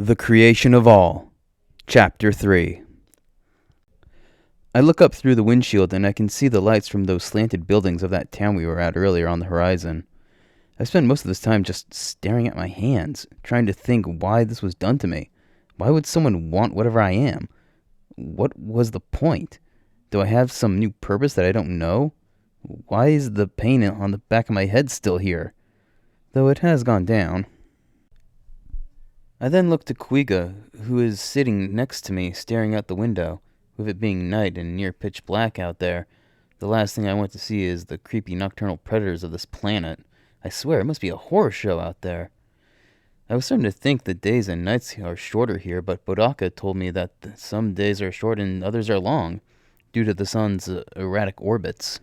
The Creation of All, Chapter 3. I look up through the windshield and I can see the lights from those slanted buildings of that town we were at earlier on the horizon. I spend most of this time just staring at my hands, trying to think why this was done to me. Why would someone want whatever I am? What was the point? Do I have some new purpose that I don't know? Why is the pain on the back of my head still here? Though it has gone down. I then look to Quiga, who is sitting next to me, staring out the window. With it being night and near pitch black out there, the last thing I want to see is the creepy nocturnal predators of this planet. I swear, it must be a horror show out there. I was starting to think the days and nights are shorter here, but Bodaka told me that some days are short and others are long, due to the sun's erratic orbits.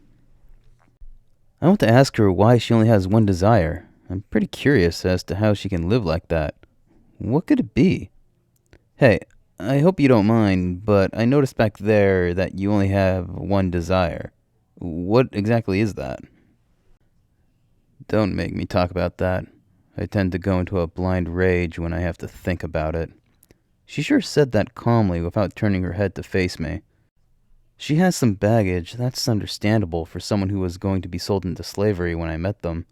I want to ask her why she only has one desire. I'm pretty curious as to how she can live like that. What could it be? Hey, I hope you don't mind, but I noticed back there that you only have one desire. What exactly is that? Don't make me talk about that. I tend to go into a blind rage when I have to think about it. She sure said that calmly without turning her head to face me. She has some baggage, that's understandable for someone who was going to be sold into slavery when I met them.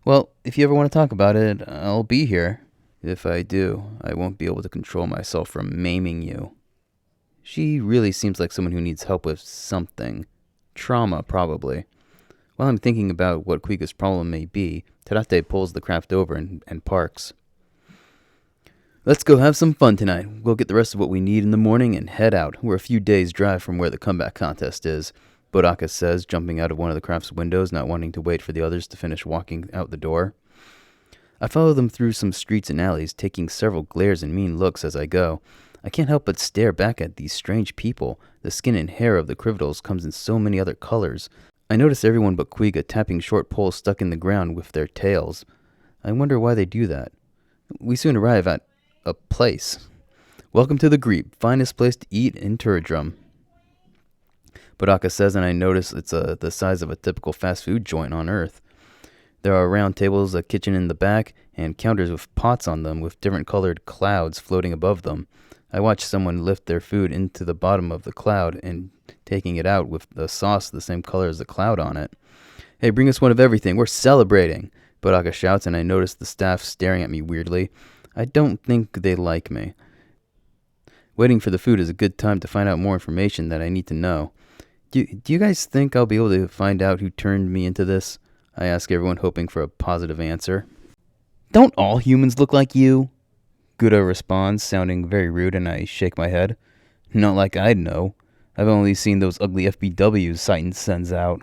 Well, if you ever want to talk about it, I'll be here. If I do, I won't be able to control myself from maiming you. She really seems like someone who needs help with something. Trauma, probably. While I'm thinking about what Quiga's problem may be, Terate pulls the craft over and parks. Let's go have some fun tonight. We'll get the rest of what we need in the morning and head out. We're a few days' drive from where the comeback contest is, Bodaka says, jumping out of one of the craft's windows, not wanting to wait for the others to finish walking out the door. I follow them through some streets and alleys, taking several glares and mean looks as I go. I can't help but stare back at these strange people. The skin and hair of the criminals comes in so many other colors. I notice everyone but Quiga tapping short poles stuck in the ground with their tails. I wonder why they do that. We soon arrive at a place. Welcome to the Greep, finest place to eat in Terdrum, Bodaka says, and I notice it's the size of a typical fast food joint on Earth. There are round tables, a kitchen in the back, and counters with pots on them with different colored clouds floating above them. I watch someone lift their food into the bottom of the cloud and taking it out with the sauce the same color as the cloud on it. Hey, bring us one of everything. We're celebrating, Bodaka shouts, and I notice the staff staring at me weirdly. I don't think they like me. Waiting for the food is a good time to find out more information that I need to know. Do you guys think I'll be able to find out who turned me into this? I ask everyone, hoping for a positive answer. Don't all humans look like you? Gura responds, sounding very rude, and I shake my head. Not like I'd know. I've only seen those ugly FBWs Titan sends out.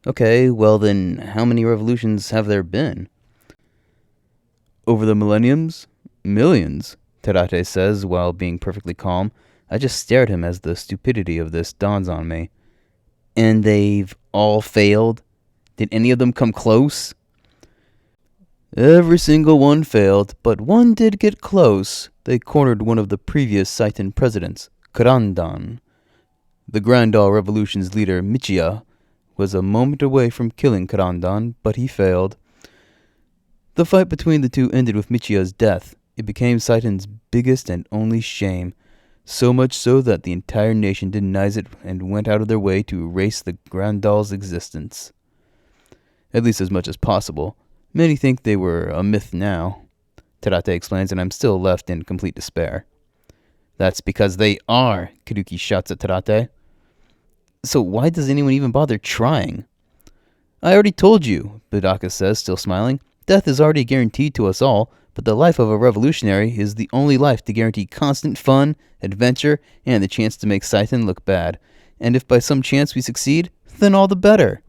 Okay, well then, how many revolutions have there been? Over the millenniums? Millions, Terate says, while being perfectly calm. I just stare at him as the stupidity of this dawns on me. And they've all failed? Did any of them come close? Every single one failed, but one did get close. They cornered one of the previous Titan presidents, Karandan. The Grandal Revolution's leader, Michia, was a moment away from killing Karandan, but he failed. The fight between the two ended with Michia's death. It became Titan's biggest and only shame. So much so that the entire nation denies it and went out of their way to erase the Grandal's existence. At least as much as possible. Many think they were a myth now, Terate explains, and I'm still left in complete despair. That's because they are, Karuki shouts at Terate. So why does anyone even bother trying? I already told you, Bodaka says, still smiling. Death is already guaranteed to us all, but the life of a revolutionary is the only life to guarantee constant fun, adventure, and the chance to make Titan look bad. And if by some chance we succeed, then all the better.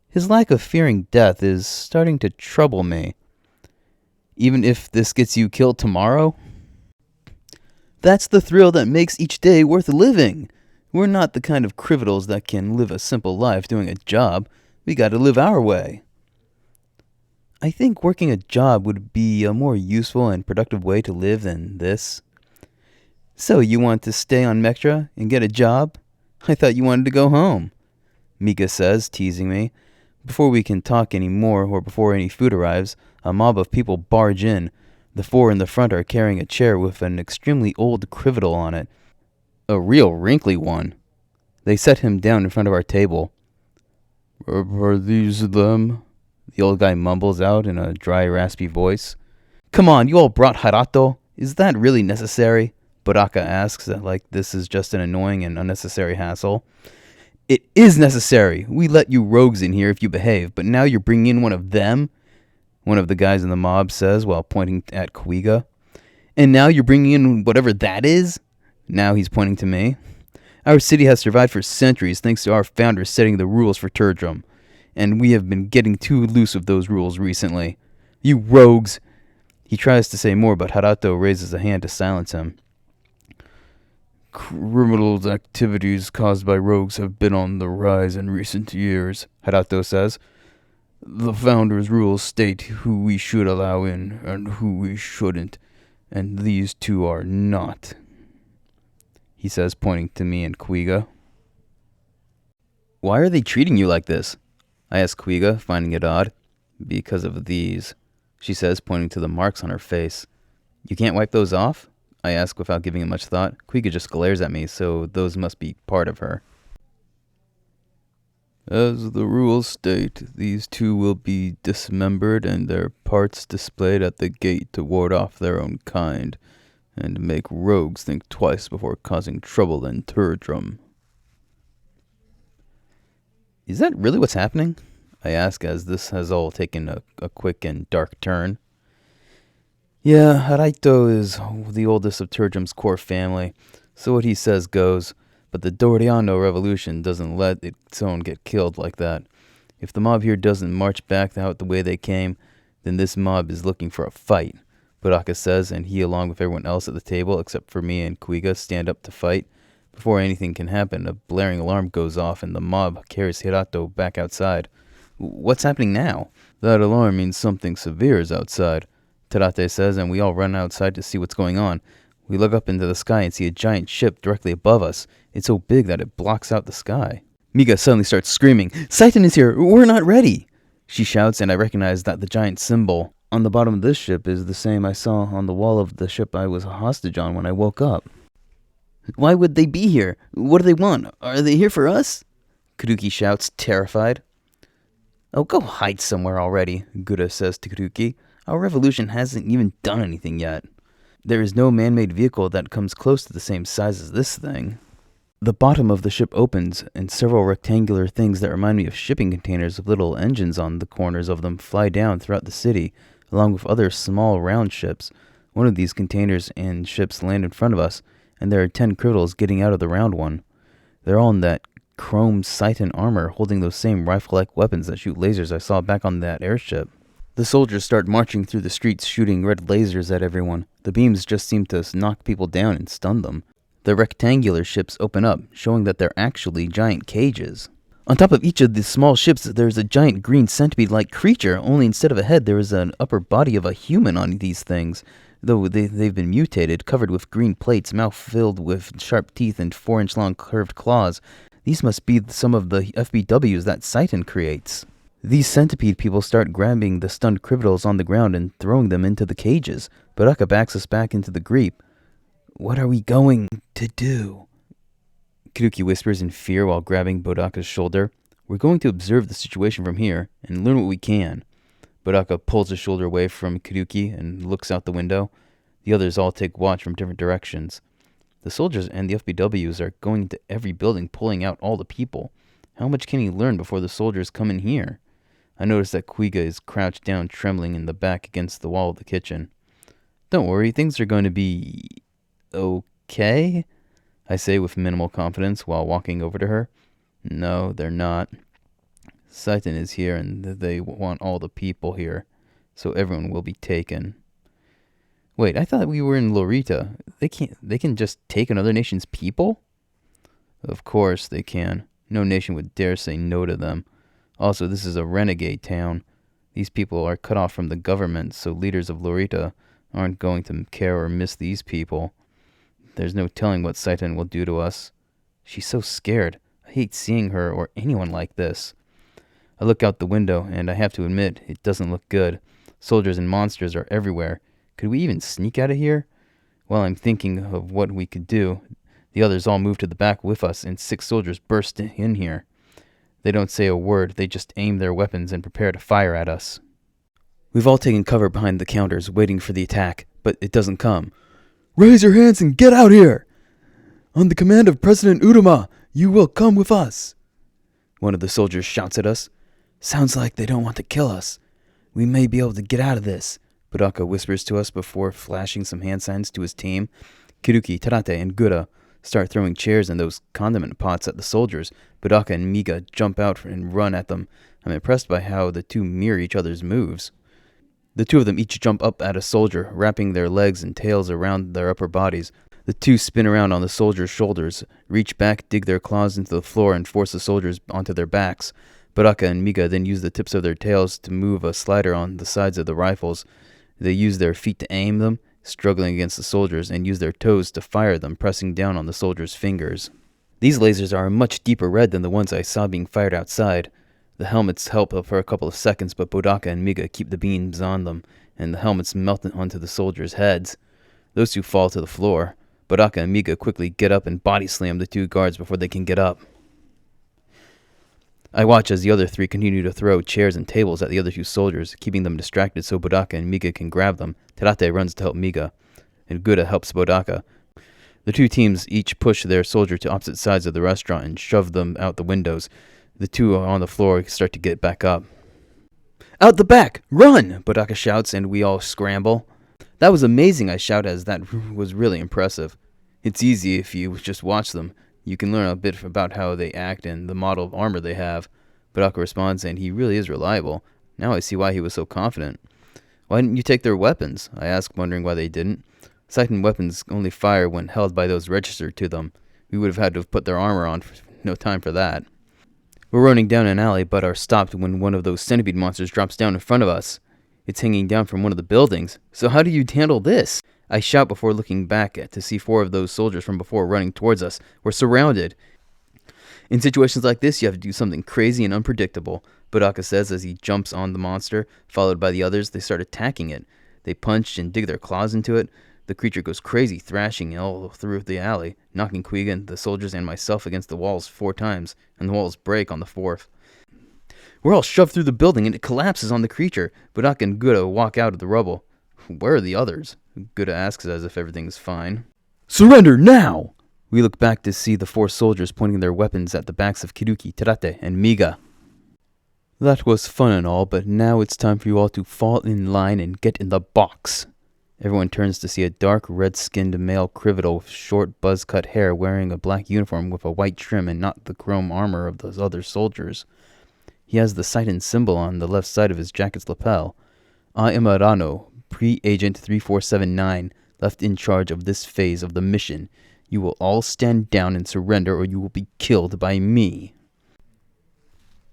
His lack of fearing death is starting to trouble me. Even if this gets you killed tomorrow? That's the thrill that makes each day worth living. We're not the kind of criminals that can live a simple life doing a job. We gotta live our way. I think working a job would be a more useful and productive way to live than this. So you want to stay on Mektra and get a job? I thought you wanted to go home, Mika says, teasing me. Before we can talk any more or before any food arrives, a mob of people barge in. The four in the front are carrying a chair with an extremely old crividal on it. A real wrinkly one. They set him down in front of our table. Are these them? The old guy mumbles out in a dry, raspy voice. Come on, you all brought Harato. Is that really necessary? Baraka asks, like this is just an annoying and unnecessary hassle. It is necessary. We let you rogues in here if you behave, but now you're bringing in one of them? One of the guys in the mob says while pointing at Kuiga. And now you're bringing in whatever that is? Now he's pointing to me. Our city has survived for centuries thanks to our founders setting the rules for Terdrum, and we have been getting too loose with those rules recently. You rogues! He tries to say more, but Harato raises a hand to silence him. Criminal activities caused by rogues have been on the rise in recent years, Harato says. The founders' rules state who we should allow in and who we shouldn't, and these two are not, he says, pointing to me and Kuiga. Why are they treating you like this? I ask Kuiga, finding it odd. Because of these, she says, pointing to the marks on her face. You can't wipe those off? I ask without giving it much thought. Kuiga just glares at me, so those must be part of her. As the rules state, these two will be dismembered and their parts displayed at the gate to ward off their own kind, and make rogues think twice before causing trouble in Terdrum. Is that really what's happening? I ask as this has all taken a quick and dark turn. Yeah, Haraito is the oldest of Terdrum's core family, so what he says goes, but the Doriano revolution doesn't let its own get killed like that. If the mob here doesn't march back out the way they came, then this mob is looking for a fight, Baraka says, and he, along with everyone else at the table, except for me and Kuiga, stand up to fight. Before anything can happen, a blaring alarm goes off and the mob carries Hirato back outside. What's happening now? That alarm means something severe is outside, Terate says, and we all run outside to see what's going on. We look up into the sky and see a giant ship directly above us. It's so big that it blocks out the sky. Mika suddenly starts screaming, Saitan is here! We're not ready! She shouts, and I recognize that the giant symbol on the bottom of this ship is the same I saw on the wall of the ship I was a hostage on when I woke up. Why would they be here? What do they want? Are they here for us? Kuruki shouts, terrified. Oh, go hide somewhere already, Gura says to Kuruki. Our revolution hasn't even done anything yet. There is no man-made vehicle that comes close to the same size as this thing. The bottom of the ship opens, and several rectangular things that remind me of shipping containers with little engines on the corners of them fly down throughout the city, along with other small round ships. One of these containers and ships land in front of us, and there are 10 criminals getting out of the round one. They're all in that chrome Saitan armor, holding those same rifle-like weapons that shoot lasers I saw back on that airship. The soldiers start marching through the streets, shooting red lasers at everyone. The beams just seem to knock people down and stun them. The rectangular ships open up, showing that they're actually giant cages. On top of each of the small ships, there's a giant green centipede-like creature, only instead of a head, there is an upper body of a human on these things. Though they've been mutated, covered with green plates, mouth filled with sharp teeth and 4-inch-long curved claws. These must be some of the FBWs that Saitan creates. These centipede people start grabbing the stunned criminals on the ground and throwing them into the cages. Baraka backs us back into the Greep. What are we going to do? Kuruki whispers in fear while grabbing Baraka's shoulder. We're going to observe the situation from here and learn what we can. Baraka pulls his shoulder away from Kuruki and looks out the window. The others all take watch from different directions. The soldiers and the FBWs are going into every building, pulling out all the people. How much can he learn before the soldiers come in here? I notice that Kuiga is crouched down, trembling in the back against the wall of the kitchen. Don't worry, things are going to be okay, I say with minimal confidence while walking over to her. No, they're not. Saitan is here and they want all the people here, so everyone will be taken. Wait, I thought we were in Lorita. They can just take another nation's people? Of course they can. No nation would dare say no to them. Also, this is a renegade town. These people are cut off from the government, so leaders of Lorita aren't going to care or miss these people. There's no telling what Saitan will do to us. She's so scared. I hate seeing her or anyone like this. I look out the window, and I have to admit, it doesn't look good. Soldiers and monsters are everywhere. Could we even sneak out of here? While I'm thinking of what we could do, the others all move to the back with us, and 6 soldiers burst in here. They don't say a word, they just aim their weapons and prepare to fire at us. We've all taken cover behind the counters, waiting for the attack, but it doesn't come. Raise your hands and get out here! On the command of President Uruma, you will come with us. One of the soldiers shouts at us. Sounds like they don't want to kill us. We may be able to get out of this, Budaka whispers to us before flashing some hand signs to his team. Kiruki, Tarate, and Gura start throwing chairs and those condiment pots at the soldiers. Budaka and Miga jump out and run at them. I'm impressed by how the two mirror each other's moves. The 2 of them each jump up at a soldier, wrapping their legs and tails around their upper bodies. The 2 spin around on the soldiers' shoulders, reach back, dig their claws into the floor, and force the soldiers onto their backs. Baraka and Miga then use the tips of their tails to move a slider on the sides of the rifles. They use their feet to aim them, struggling against the soldiers, and use their toes to fire them, pressing down on the soldiers' fingers. These lasers are a much deeper red than the ones I saw being fired outside. The helmets help for a couple of seconds, but Bodaka and Miga keep the beams on them, and the helmets melt onto the soldiers' heads. Those 2 fall to the floor. Bodaka and Miga quickly get up and body slam the 2 guards before they can get up. I watch as the other 3 continue to throw chairs and tables at the other 2 soldiers, keeping them distracted so Bodaka and Miga can grab them. Terate runs to help Miga, and Gura helps Bodaka. The 2 teams each push their soldier to opposite sides of the restaurant and shove them out the windows. The 2 on the floor start to get back up. Out the back! Run! Bodaka shouts, and we all scramble. That was amazing, I shout, as that was really impressive. It's easy if you just watch them. You can learn a bit about how they act and the model of armor they have. Bodaka responds, and he really is reliable. Now I see why he was so confident. Why didn't you take their weapons? I asked, wondering why they didn't. Sighted weapons only fire when held by those registered to them. We would have had to have put their armor on. No time for that. We're running down an alley, but are stopped when one of those centipede monsters drops down in front of us. It's hanging down from one of the buildings. So how do you handle this? I shout before looking back to see 4 of those soldiers from before running towards us. We're surrounded. In situations like this, you have to do something crazy and unpredictable, Bodaka says as he jumps on the monster. Followed by the others, they start attacking it. They punch and dig their claws into it. The creature goes crazy, thrashing all through the alley, knocking Quiga, the soldiers, and myself against the walls 4 times, and the walls break on the 4th. We're all shoved through the building, and it collapses on the creature. Bodaka and Gura walk out of the rubble. Where are the others? Gura asks as if everything's fine. Surrender now! We look back to see the 4 soldiers pointing their weapons at the backs of Kiruki, Terate, and Miga. That was fun and all, but now it's time for you all to fall in line and get in the box. Everyone turns to see a dark, red-skinned male criminal with short, buzz-cut hair wearing a black uniform with a white trim and not the chrome armor of those other soldiers. He has the Sighten symbol on the left side of his jacket's lapel. I am Arano, Pre-Agent 3479, left in charge of this phase of the mission. You will all stand down and surrender or you will be killed by me.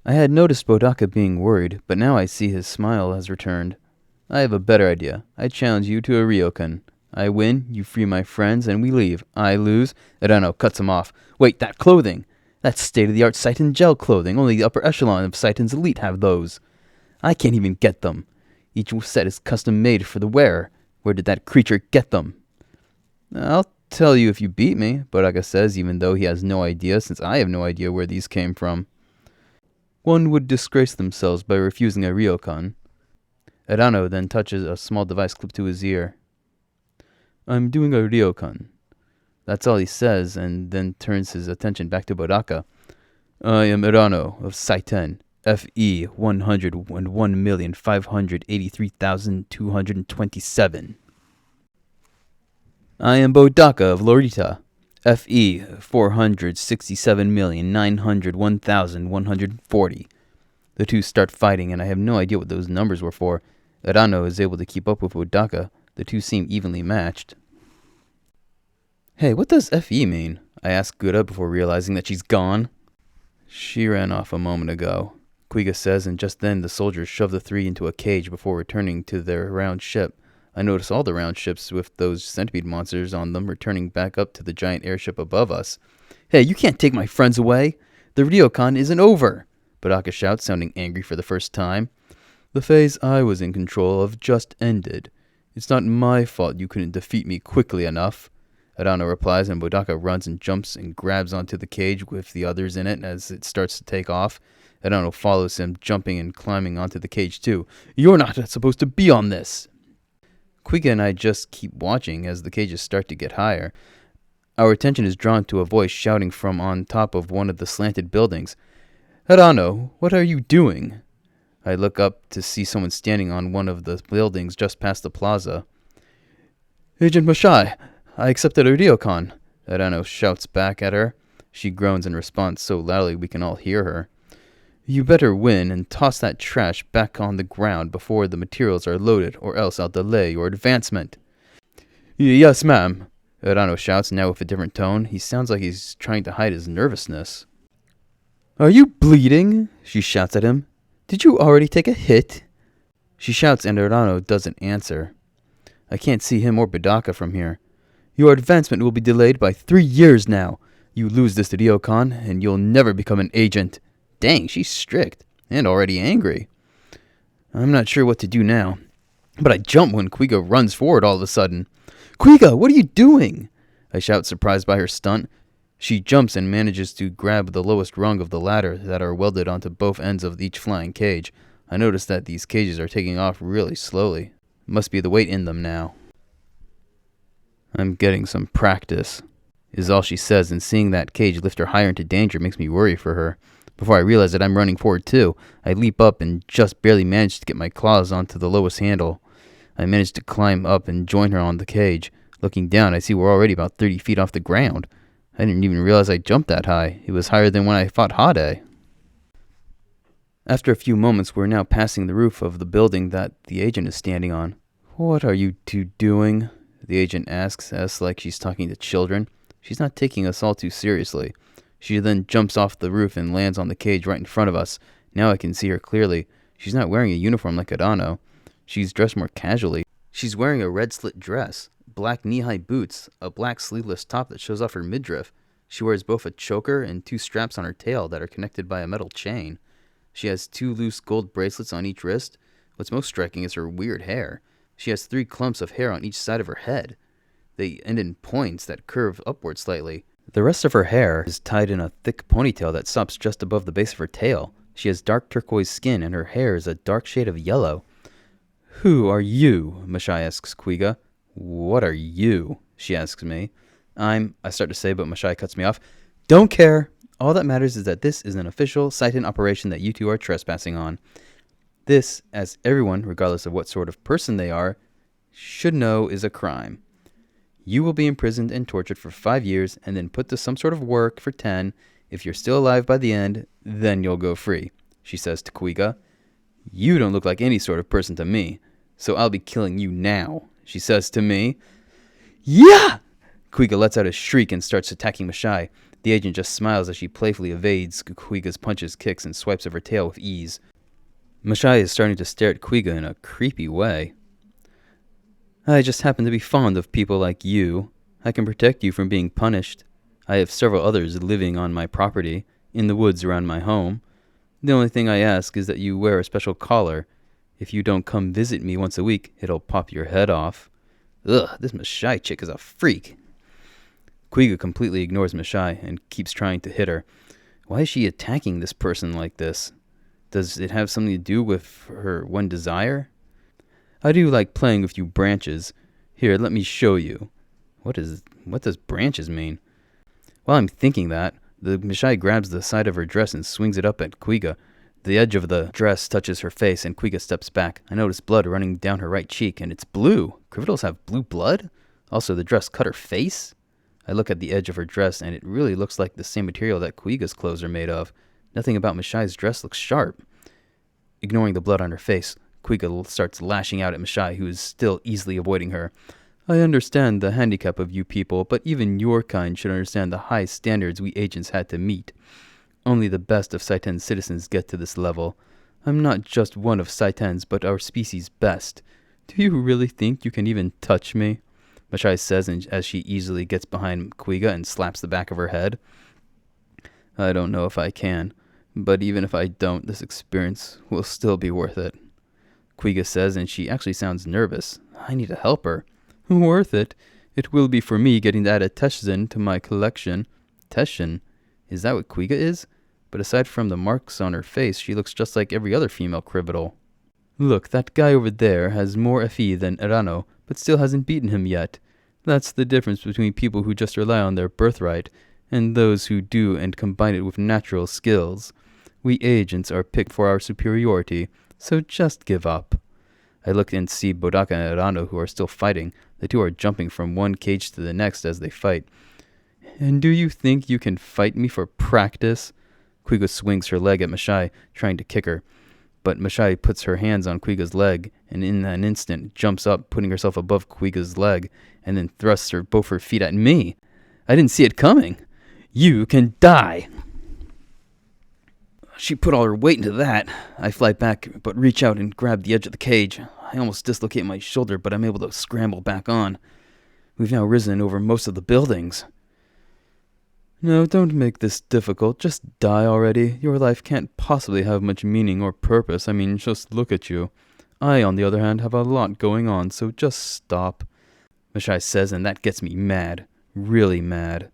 I had noticed Bodaka being worried, but now I see his smile has returned. I have a better idea. I challenge you to a ryokan. I win, you free my friends, and we leave. I lose. Arano cuts him off. Wait, that clothing! That's state-of-the-art Sighten gel clothing. Only the upper echelon of Sighten's elite have those. I can't even get them. Each set is custom-made for the wearer. Where did that creature get them? I'll tell you if you beat me, Bodaka says, even though he has no idea, since I have no idea where these came from. One would disgrace themselves by refusing a ryokan. Arano then touches a small device clipped to his ear. I'm doing a ryokan. That's all he says, and then turns his attention back to Bodaka. I am Arano of Saiten, FE 101,583,227. I am Bodaka of Lorita, FE 467,901,140. The 2 start fighting, and I have no idea what those numbers were for. Arano is able to keep up with Bodaka. The 2 seem evenly matched. Hey, what does FE mean? I ask Gura before realizing that she's gone. She ran off a moment ago, Quiga says, and just then the soldiers shove the 3 into a cage before returning to their round ship. I notice all the round ships with those centipede monsters on them returning back up to the giant airship above us. Hey, you can't take my friends away! The ryokan isn't over! Bodaka shouts, sounding angry for the first time. The phase I was in control of just ended. It's not my fault you couldn't defeat me quickly enough. Adano replies, and Bodaka runs and jumps and grabs onto the cage with the others in it as it starts to take off. Adano follows him, jumping and climbing onto the cage too. You're not supposed to be on this! Quiga and I just keep watching as the cages start to get higher. Our attention is drawn to a voice shouting from on top of one of the slanted buildings. Adano, what are you doing? I look up to see someone standing on one of the buildings just past the plaza. Agent Mashai, I accepted a ryokan, Adano shouts back at her. She groans in response so loudly we can all hear her. You better win and toss that trash back on the ground before the materials are loaded, or else I'll delay your advancement. Yes, ma'am, Adano shouts, now with a different tone. He sounds like he's trying to hide his nervousness. Are you bleeding? She shouts at him. Did you already take a hit? She shouts and Adano doesn't answer. I can't see him or Bodaka from here. Your advancement will be delayed by 3 years now. You lose this to ryokan, and you'll never become an agent. Dang, she's strict, and already angry. I'm not sure what to do now, but I jump when Quiga runs forward all of a sudden. Quiga, what are you doing? I shout, surprised by her stunt. She jumps and manages to grab the lowest rung of the ladder that are welded onto both ends of each flying cage. I notice that these cages are taking off really slowly. Must be the weight in them now. I'm getting some practice, is all she says, and seeing that cage lift her higher into danger makes me worry for her. Before I realize it, I'm running forward too. I leap up and just barely manage to get my claws onto the lowest handle. I manage to climb up and join her on the cage. Looking down, I see we're already about 30 feet off the ground. I didn't even realize I jumped that high. It was higher than when I fought Hade. After a few moments, we're now passing the roof of the building that the agent is standing on. What are you two doing? The agent asks us like she's talking to children. She's not taking us all too seriously. She then jumps off the roof and lands on the cage right in front of us. Now I can see her clearly. She's not wearing a uniform like Adano. She's dressed more casually. She's wearing a red slit dress, black knee-high boots, a black sleeveless top that shows off her midriff. She wears both a choker and 2 straps on her tail that are connected by a metal chain. She has 2 loose gold bracelets on each wrist. What's most striking is her weird hair. She has 3 clumps of hair on each side of her head. They end in points that curve upward slightly. The rest of her hair is tied in a thick ponytail that stops just above the base of her tail. She has dark turquoise skin, and her hair is a dark shade of yellow. Who are you? Mashai asks Quiga. What are you? She asks me. I start to say, but Mashai cuts me off. Don't care. All that matters is that this is an official Seitan operation that you two are trespassing on. This, as everyone, regardless of what sort of person they are, should know is a crime. You will be imprisoned and tortured for 5 years and then put to some sort of work for 10. If you're still alive by the end, then you'll go free, she says to Quiga. You don't look like any sort of person to me, so I'll be killing you now, she says to me. Yeah! Quiga lets out a shriek and starts attacking Mashai. The agent just smiles as she playfully evades Quiga's punches, kicks, and swipes of her tail with ease. Mashai is starting to stare at Quiga in a creepy way. I just happen to be fond of people like you. I can protect you from being punished. I have several others living on my property, in the woods around my home. The only thing I ask is that you wear a special collar. If you don't come visit me once a week, it'll pop your head off. Ugh, this Mashai chick is a freak. Quiga completely ignores Mashai and keeps trying to hit her. Why is she attacking this person like this? Does it have something to do with her one desire? I do like playing with you branches. Here, let me show you. What does branches mean? While I'm thinking that, the Mashai grabs the side of her dress and swings it up at Quiga. The edge of the dress touches her face, and Quiga steps back. I notice blood running down her right cheek, and it's blue. Criminals have blue blood? Also, the dress cut her face? I look at the edge of her dress, and it really looks like the same material that Quiga's clothes are made of. Nothing about Mashai's dress looks sharp. Ignoring the blood on her face, Quiga starts lashing out at Mashai, who is still easily avoiding her. I understand the handicap of you people, but even your kind should understand the high standards we agents had to meet. Only the best of Seitan's citizens get to this level. I'm not just one of Seitan's, but our species' best. Do you really think you can even touch me? Mashai says as she easily gets behind Quiga and slaps the back of her head. I don't know if I can, but even if I don't, this experience will still be worth it, Quiga says, and she actually sounds nervous. I need a helper. Worth it. It will be for me getting to add a Teshin to my collection. Teshin? Is that what Quiga is? But aside from the marks on her face, she looks just like every other female criminal. Look, that guy over there has more FE than Erano, but still hasn't beaten him yet. That's the difference between people who just rely on their birthright, and those who do and combine it with natural skills. We agents are picked for our superiority, so just give up. I look and see Bodaka and Erano, who are still fighting. The two are jumping from one cage to the next as they fight. And do you think you can fight me for practice? Quiga swings her leg at Mashai, trying to kick her. But Mashai puts her hands on Quiga's leg, and in an instant jumps up, putting herself above Quiga's leg, and then thrusts both her feet at me. I didn't see it coming. You can die. She put all her weight into that. I fly back, but reach out and grab the edge of the cage. I almost dislocate my shoulder, but I'm able to scramble back on. We've now risen over most of the buildings. No, don't make this difficult. Just die already. Your life can't possibly have much meaning or purpose. I mean, just look at you. I, on the other hand, have a lot going on, so just stop. Mashai says, and that gets me mad. Really mad.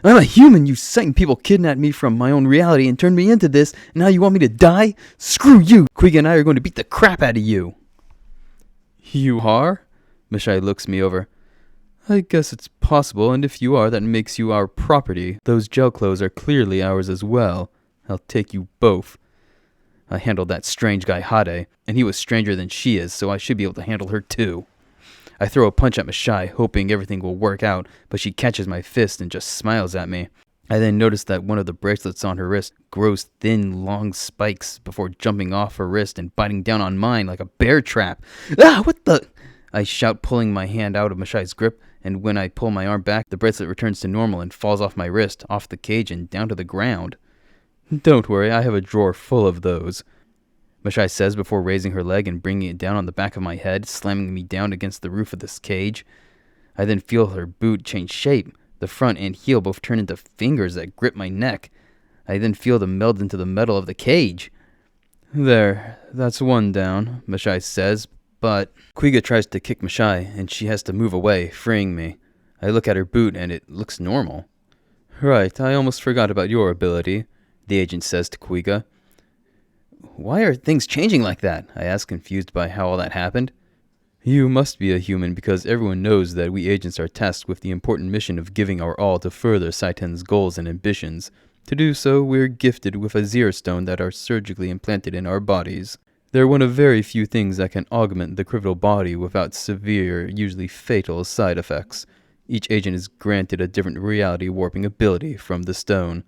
I'm a human, you Satan people kidnapped me from my own reality and turned me into this, and now you want me to die? Screw you! Quiga and I are going to beat the crap out of you. You are? Mashai looks me over. I guess it's possible, and if you are, that makes you our property. Those gel clothes are clearly ours as well. I'll take you both. I handled that strange guy Hade, and he was stranger than she is, so I should be able to handle her too. I throw a punch at Mashai, hoping everything will work out, but she catches my fist and just smiles at me. I then notice that one of the bracelets on her wrist grows thin, long spikes before jumping off her wrist and biting down on mine like a bear trap. Ah, what the... I shout, pulling my hand out of Mashai's grip, and when I pull my arm back, the bracelet returns to normal and falls off my wrist, off the cage, and down to the ground. Don't worry, I have a drawer full of those, Mashai says before raising her leg and bringing it down on the back of my head, slamming me down against the roof of this cage. I then feel her boot change shape. The front and heel both turn into fingers that grip my neck. I then feel them meld into the metal of the cage. There, that's one down, Mashai says, but Quiga tries to kick Mashai, and she has to move away, freeing me. I look at her boot, and it looks normal. Right, I almost forgot about your ability, the agent says to Quiga. Why are things changing like that? I ask, confused by how all that happened. You must be a human because everyone knows that we agents are tasked with the important mission of giving our all to further Saiten's goals and ambitions. To do so, we're gifted with a Zero Stone that are surgically implanted in our bodies. They're one of very few things that can augment the criminal body without severe, usually fatal, side effects. Each agent is granted a different reality warping ability from the stone.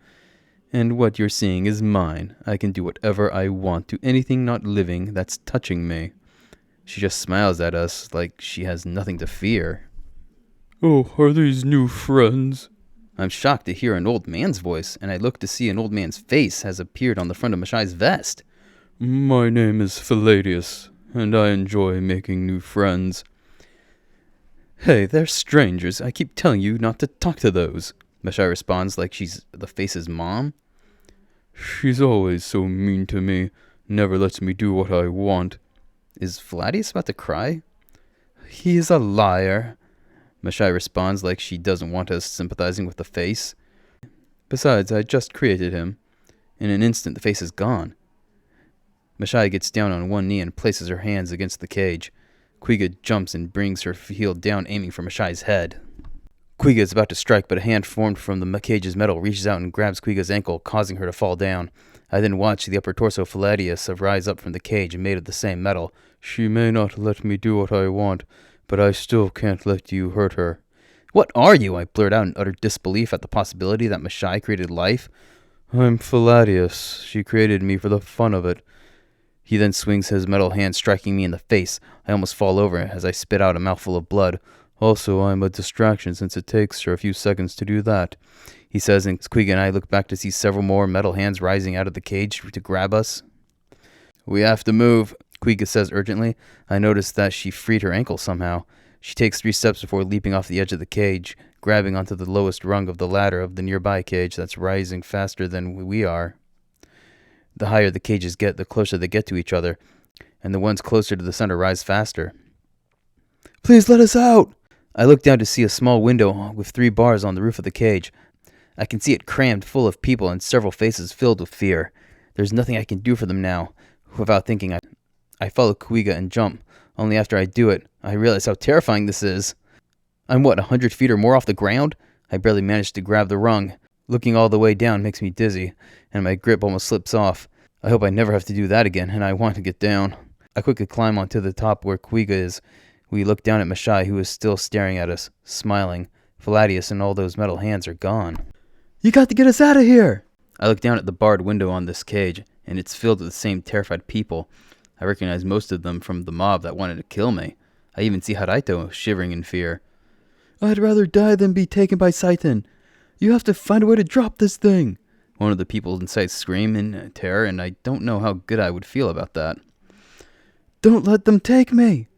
And what you're seeing is mine. I can do whatever I want to anything not living that's touching me. She just smiles at us like she has nothing to fear. Oh, are these new friends? I'm shocked to hear an old man's voice, and I look to see an old man's face has appeared on the front of Mashai's vest. My name is Philadius, and I enjoy making new friends. Hey, they're strangers. I keep telling you not to talk to those. Mashai responds like she's the face's mom. She's always so mean to me. Never lets me do what I want. Is Philadius about to cry? He is a liar. Mashai responds like she doesn't want us sympathizing with the face. Besides, I just created him. In an instant, the face is gone. Mashai gets down on one knee and places her hands against the cage. Quiga jumps and brings her heel down, aiming for Mashai's head. Quiga is about to strike, but a hand formed from the cage's metal reaches out and grabs Quiga's ankle, causing her to fall down. I then watch the upper torso of Philadius rise up from the cage made of the same metal. She may not let me do what I want, but I still can't let you hurt her. What are you? I blurt out in utter disbelief at the possibility that Mashai created life. I'm Philadius. She created me for the fun of it. He then swings his metal hand, striking me in the face. I almost fall over as I spit out a mouthful of blood. Also, I'm a distraction since it takes her a few seconds to do that, he says, and Quiga and I look back to see several more metal hands rising out of the cage to grab us. We have to move, Quiga says urgently. I notice that she freed her ankle somehow. She takes 3 steps before leaping off the edge of the cage, grabbing onto the lowest rung of the ladder of the nearby cage that's rising faster than we are. The higher the cages get, the closer they get to each other, and the ones closer to the center rise faster. Please let us out! I look down to see a small window with 3 bars on the roof of the cage. I can see it crammed full of people and several faces filled with fear. There's nothing I can do for them now. Without thinking, I follow Kuiga and jump. Only after I do it, I realize how terrifying this is. I'm 100 feet or more off the ground? I barely managed to grab the rung. Looking all the way down makes me dizzy, and my grip almost slips off. I hope I never have to do that again, and I want to get down. I quickly climb onto the top where Kuiga is. We look down at Mashai, who is still staring at us, smiling. Faladius and all those metal hands are gone. You got to get us out of here! I look down at the barred window on this cage, and it's filled with the same terrified people. I recognize most of them from the mob that wanted to kill me. I even see Haraito shivering in fear. I'd rather die than be taken by Saitan. You have to find a way to drop this thing. One of the people inside scream in terror, and I don't know how good I would feel about that. Don't let them take me!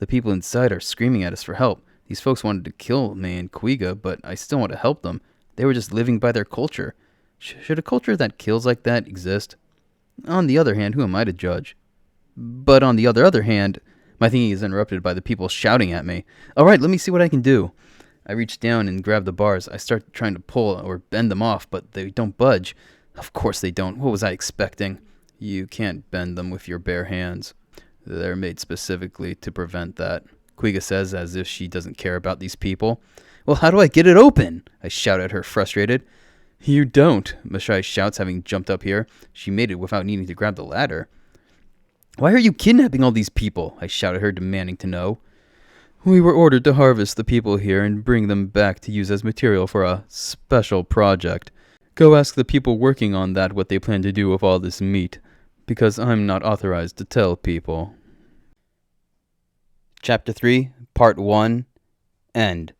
The people inside are screaming at us for help. These folks wanted to kill me and Kuiga, but I still want to help them. They were just living by their culture. Should a culture that kills like that exist? On the other hand, who am I to judge? But on the other hand, my thinking is interrupted by the people shouting at me. All right, let me see what I can do. I reach down and grab the bars. I start trying to pull or bend them off, but they don't budge. Of course they don't. What was I expecting? You can't bend them with your bare hands. They're made specifically to prevent that, Kuiga says, as if she doesn't care about these people. Well, how do I get it open? I shout at her, frustrated. You don't, Mashai shouts, having jumped up here. She made it without needing to grab the ladder. Why are you kidnapping all these people? I shout at her, demanding to know. We were ordered to harvest the people here and bring them back to use as material for a special project. Go ask the people working on that what they plan to do with all this meat, because I'm not authorized to tell people. Chapter 3, Part 1, End.